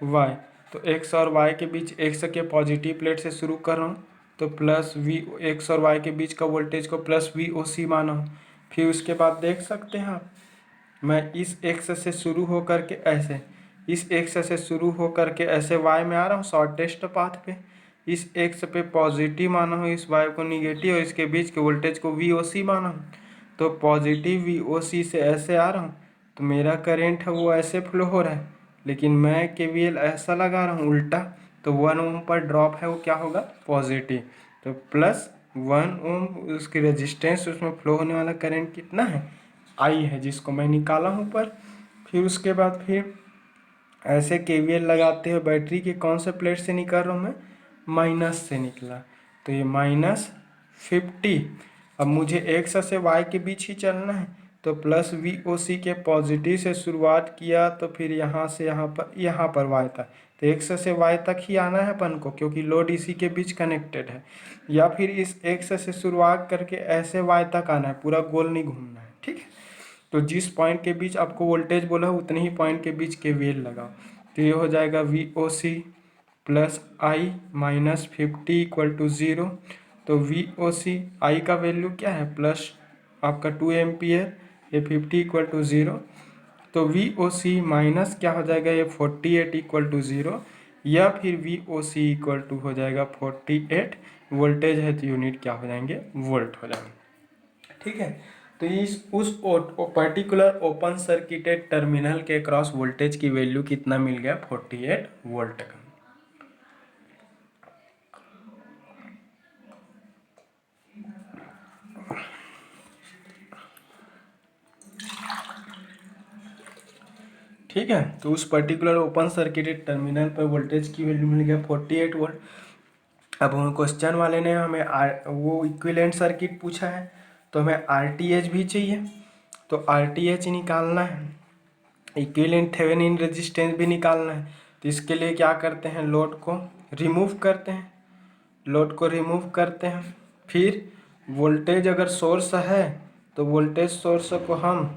Y. तो एक्स और वाई के बीच एक्स के पॉजिटिव प्लेट से शुरू कर रहा हूँ, तो प्लस वी, एक्स और वाई के बीच का वोल्टेज को प्लस वी ओ सी माना हूँ। फिर उसके बाद देख सकते हैं आप, मैं इस एक्स से शुरू हो करके ऐसे, इस एक्स से शुरू हो करके ऐसे वाई में आ रहा हूँ शॉर्टेस्ट पाथ पे, इस एक्स पे पॉजिटिव माना हूँ, इस वाई को निगेटिव, और इसके बीच के वोल्टेज को वी ओ सी माना हूँ। तो पॉजिटिव वी ओ सी से ऐसे आ रहा हूँ, तो मेरा करेंट है वो ऐसे फ्लो हो रहा है, लेकिन मैं केवीएल ऐसा लगा रहा हूँ उल्टा, तो 1 ओम पर ड्रॉप है वो क्या होगा, पॉजिटिव। तो प्लस 1 ओम उसकी रेजिस्टेंस, उसमें फ्लो होने वाला करंट कितना है, आई है, जिसको मैं निकाला हूँ ऊपर। फिर उसके बाद फिर ऐसे केवीएल लगाते हुए बैटरी के कौन से प्लेट से निकल रहा हूँ मैं, माइनस से निकला, तो ये -50। अब मुझे एक्स से वाई के बीच ही चलना है, तो प्लस वी ओ सी के पॉजिटिव से शुरुआत किया, तो फिर यहाँ से यहाँ पर वाई तक, तो एक्स से वाई तक ही आना है अपन को, क्योंकि लोड इसी के बीच कनेक्टेड है। या फिर इस एक्स से शुरुआत करके ऐसे वाई तक आना है, पूरा गोल नहीं घूमना है, ठीक है। तो जिस पॉइंट के बीच आपको वोल्टेज बोला है उतने ही पॉइंट के बीच केवीएल लगाओ। तो ये हो जाएगा V O C plus I -50 equal to 0। तो वी ओ सी आई का वैल्यू क्या है, प्लस आपका 2 एम्पियर, ये 50 इक्वल टू 0। तो वी ओ सी माइनस क्या हो जाएगा, ये 48 इक्वल टू 0, या फिर V O C equal to हो जाएगा 48। वोल्टेज है तो यूनिट क्या हो जाएंगे, वोल्ट हो जाएंगे, ठीक है। तो इस उस पर्टिकुलर ओपन सर्किटेड टर्मिनल के क्रॉस वोल्टेज की वैल्यू कितना मिल गया, 48 वोल्ट का। ठीक है, तो उस पर्टिकुलर ओपन सर्किटेड टर्मिनल पर वोल्टेज की वैल्यू मिल गया 48 वोल्ट। अब हम क्वेश्चन वाले ने हमें वो इक्विवेलेंट सर्किट पूछा है, तो हमें आरटीएच भी चाहिए, तो आरटीएच निकालना है, इक्विवेलेंट थेवेनिन रेजिस्टेंस भी निकालना है। तो इसके लिए क्या करते हैं, लोड को रिमूव करते हैं, लोड को रिमूव करते हैं। फिर वोल्टेज अगर सोर्स है तो वोल्टेज सोर्स को हम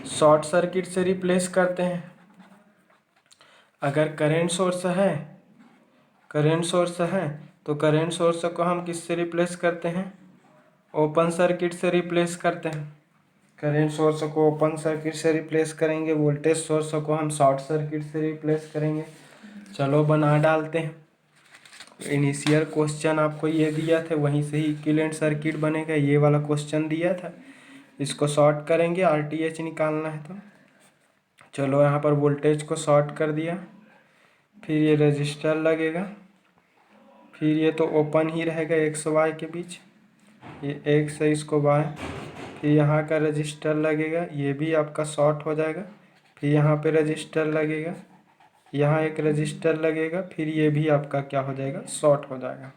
शॉर्ट सर्किट से रिप्लेस करते हैं। अगर करंट सोर्स है तो करंट सोर्स को हम किससे रिप्लेस करते हैं, ओपन सर्किट से रिप्लेस करते हैं। करंट सोर्स को ओपन सर्किट से रिप्लेस करेंगे, वोल्टेज सोर्स को हम शॉर्ट सर्किट से रिप्लेस करेंगे। चलो बना डालते हैं। इनिशियल क्वेश्चन आपको ये दिया था, वहीं से ही इक्विवेलेंट सर्किट बनेगा, ये वाला क्वेश्चन दिया था। इसको शॉर्ट करेंगे, आरटीएच निकालना है। तो चलो यहाँ पर वोल्टेज को शॉर्ट कर दिया, फिर ये रजिस्टर लगेगा, फिर ये तो ओपन ही रहेगा एक्स वाई के बीच, ये एक्स है इसको वाई, फिर यहाँ का रजिस्टर लगेगा, ये भी आपका शॉर्ट हो जाएगा। फिर यहाँ पे रजिस्टर लगेगा, यहाँ एक रजिस्टर लगेगा, फिर ये भी आपका क्या हो जाएगा, शॉर्ट हो जाएगा,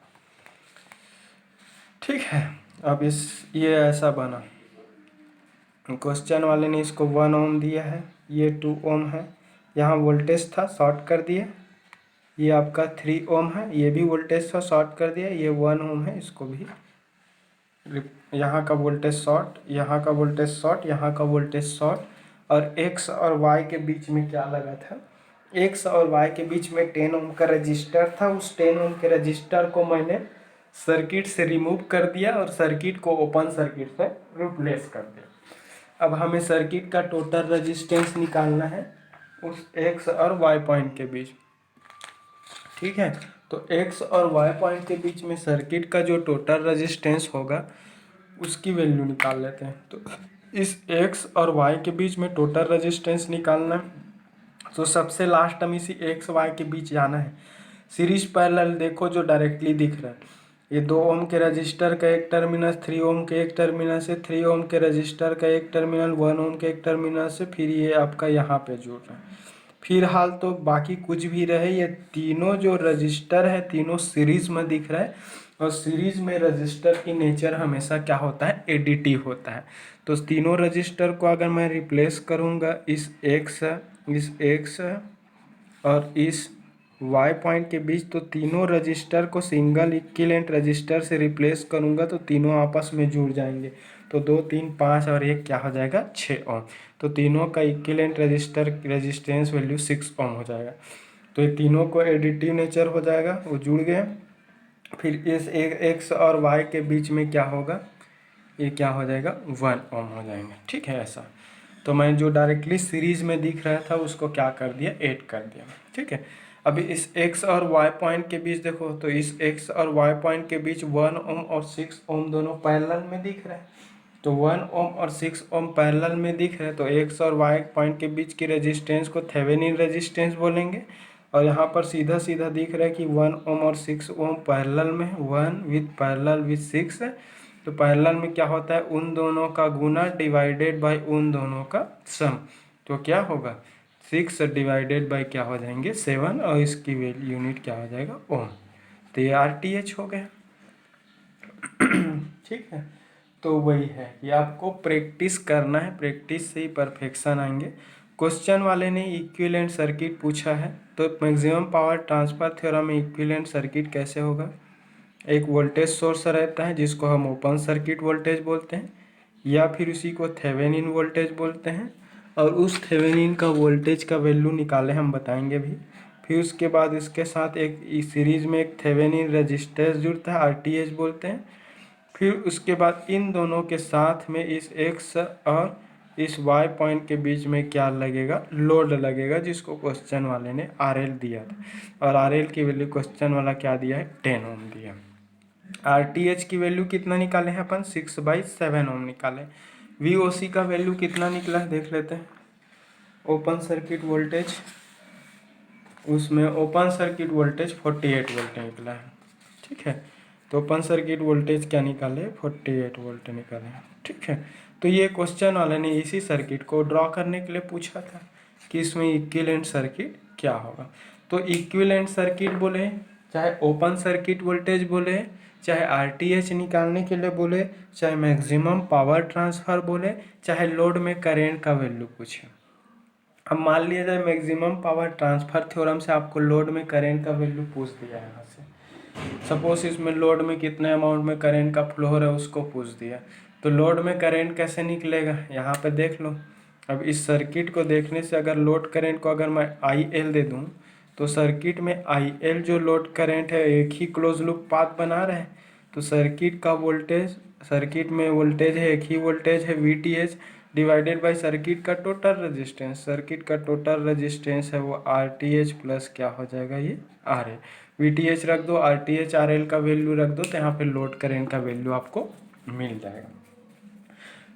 ठीक है। अब ये ऐसा बना, क्वेश्चन वाले ने इसको 1 ओम दिया है, ये 2 ओम है, यहाँ वोल्टेज था शॉर्ट कर दिया, ये आपका 3 ओम है, ये भी वोल्टेज था शॉर्ट कर दिया, ये 1 ओम है, इसको भी यहाँ का वोल्टेज शॉर्ट, यहाँ का वोल्टेज शॉर्ट, यहाँ का वोल्टेज शॉर्ट। और एक्स और वाई के बीच में क्या लगा था, एक्स और वाई के बीच में 10 ओम का रजिस्टर था, उस 10 ओम के रजिस्टर को मैंने सर्किट से रिमूव कर दिया और सर्किट को ओपन सर्किट से रिप्लेस कर दिया। अब हमें सर्किट का टोटल रेजिस्टेंस निकालना है उस एक्स और वाई पॉइंट के बीच, ठीक है। तो एक्स और वाई पॉइंट के बीच में सर्किट का जो टोटल रेजिस्टेंस होगा उसकी वैल्यू निकाल लेते हैं। तो इस एक्स और वाई के बीच में टोटल रेजिस्टेंस निकालना है, तो सबसे लास्ट हम इसी एक्स वाई के बीच जाना है। सीरीज पैरेलल देखो जो डायरेक्टली दिख रहा है, ये 2 ओम के रजिस्टर का एक टर्मिनल, 3 ओम के एक टर्मिनल से, 3 ओम के रजिस्टर का एक टर्मिनल, 1 ओम के एक टर्मिनल से, फिर ये आपका यहाँ पे जुड़ रहा है। फिलहाल तो बाकी कुछ भी रहे, ये तीनों जो रजिस्टर है तीनों सीरीज में दिख रहा है, और सीरीज में रजिस्टर की नेचर हमेशा क्या होता है, एडिटिव होता है। तो तीनों रजिस्टर को अगर मैं रिप्लेस करूँगा इस एक्स और इस y पॉइंट के बीच, तो तीनों रजिस्टर को सिंगल इक्विवेलेंट रजिस्टर से रिप्लेस करूंगा तो तीनों आपस में जुड़ जाएंगे। तो 2 3 5 और 1 क्या हो जाएगा, 6 ओम। तो तीनों का इक्विवेलेंट रेजिस्टेंस वैल्यू 6 ओम हो जाएगा। तो ये तीनों को एडिटिव नेचर हो जाएगा, वो जुड़ गए। फिर इस एक्स और वाई के बीच में क्या होगा, ये क्या हो जाएगा, 1 ओम हो जाएंगे। ठीक है ऐसा। तो मैं जो डायरेक्टली सीरीज में दिख रहा था उसको क्या कर दिया, ऐड कर दिया। ठीक है। अभी इस x और y पॉइंट के बीच देखो, तो इस x और y पॉइंट के बीच 1 ओम और 6 ओम दोनों पैरेलल में दिख रहे हैं। तो 1 ओम और 6 ओम पैरेलल में दिख रहे हैं, तो x और y पॉइंट के बीच की रेजिस्टेंस को थेवेनिन रेजिस्टेंस बोलेंगे। और यहाँ पर सीधा सीधा दिख रहा है कि 1 ओम और 6 ओम पैरेलल में है, 1 विथ पैरेलल विथ 6 है। तो पैरेलल में क्या होता है, उन दोनों का गुना डिवाइडेड बाय उन दोनों का सम। तो क्या होगा, 6 डिवाइडेड बाय क्या हो जाएंगे, 7, और इसकी वैल्यू यूनिट क्या हो जाएगा, ओम। तो ये RTH हो गया। ठीक है। तो वही है कि आपको प्रैक्टिस करना है, प्रैक्टिस से ही परफेक्शन आएंगे। क्वेश्चन वाले ने इक्विवेलेंट सर्किट पूछा है, तो मैक्सिमम पावर ट्रांसफर थ्योरम में इक्विवेलेंट सर्किट कैसे होगा, एक वोल्टेज सोर्स रहता है जिसको हम ओपन सर्किट वोल्टेज बोलते हैं, या फिर उसी को थेवेनिन वोल्टेज बोलते हैं, और उस थेवेनिन का वोल्टेज का वैल्यू निकाले हम बताएंगे भी। फिर उसके बाद इसके साथ एक सीरीज में एक थेवेनिन रजिस्टेंस जुड़ता है, RTH बोलते हैं। फिर उसके बाद इन दोनों के साथ में इस x और इस y पॉइंट के बीच में क्या लगेगा, लोड लगेगा, जिसको क्वेश्चन वाले ने RL दिया था, और RL की वैल्यू क्वेश्चन वाला क्या दिया है, 10 ओम दिया। RTH की वैल्यू कितना निकाले हैं अपन, 6/7 ओम निकाले। VOC का वैल्यू कितना निकला है देख लेते हैं। ओपन सर्किट वोल्टेज, उसमें ओपन सर्किट वोल्टेज 48 वोल्ट निकला है। ठीक है। तो ओपन सर्किट वोल्टेज क्या निकाले, 48 वोल्ट निकाले। ठीक है। तो ये क्वेश्चन वाले ने इसी सर्किट को ड्रॉ करने के लिए पूछा था कि इसमें इक्विवेलेंट सर्किट क्या होगा। तो इक्विवेलेंट सर्किट बोले, चाहे ओपन सर्किट वोल्टेज बोले, चाहे RTH निकालने के लिए बोले, चाहे मैक्सिमम पावर ट्रांसफर बोले, चाहे लोड में करेंट का वैल्यू पूछे। अब मान लिया जाए मैक्सिमम पावर ट्रांसफर थ्योरम से आपको लोड में करेंट का वैल्यू पूछ दिया है। यहाँ से सपोज इसमें लोड में कितने अमाउंट में करेंट का फ्लो हो रहा है उसको पूछ दिया। तो लोड में करेंट कैसे निकलेगा, यहाँ पे देख लो। अब इस सर्किट को देखने से अगर लोड करेंट को अगर मैं IL दे दूँ, तो सर्किट में IL जो लोड करेंट है एक ही क्लोज लूप पाथ बना रहे हैं। तो सर्किट का वोल्टेज, सर्किट में वोल्टेज है, एक ही वोल्टेज है VTH, डिवाइडेड बाय सर्किट का टोटल रेजिस्टेंस। सर्किट का टोटल रेजिस्टेंस है वो RTH प्लस क्या हो जाएगा, ये RL। VTH रख दो, RTH RL का वैल्यू रख दो, तो यहाँ पे लोड करेंट का वैल्यू आपको मिल जाएगा।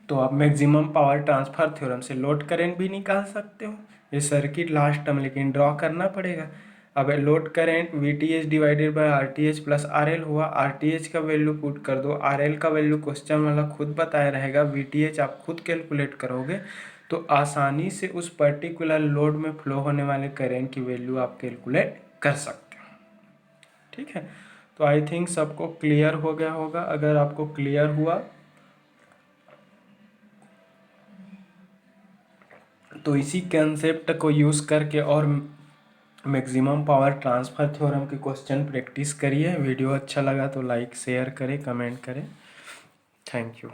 तो आप मैक्सिमम पावर ट्रांसफर थ्योरम से लोड करंट भी निकाल सकते हो। ये सर्किट लास्ट टर्म लेकिन ड्रॉ करना पड़ेगा। अब load current VTH divided by RTH plus RL हुआ। RTH का वैल्यू पुट कर दो, RL का वैल्यू क्वेश्चन वाला खुद बताया रहेगा, VTH आप खुद कैलकुलेट करोगे तो आसानी से उस पर्टिकुलर लोड में फ्लो होने वाले करंट की वैल्यू आप कैलकुलेट कर सकते हो। ठीक है। तो आई थिंक सबको क्लियर हो गया होगा। अगर आपको क्लियर हुआ तो इसी कंसेप्ट को यूज़ करके और मैक्सिमम पावर ट्रांसफ़र थ्योरम के क्वेश्चन प्रैक्टिस करिए। वीडियो अच्छा लगा तो लाइक शेयर करें, कमेंट करें। Thank you.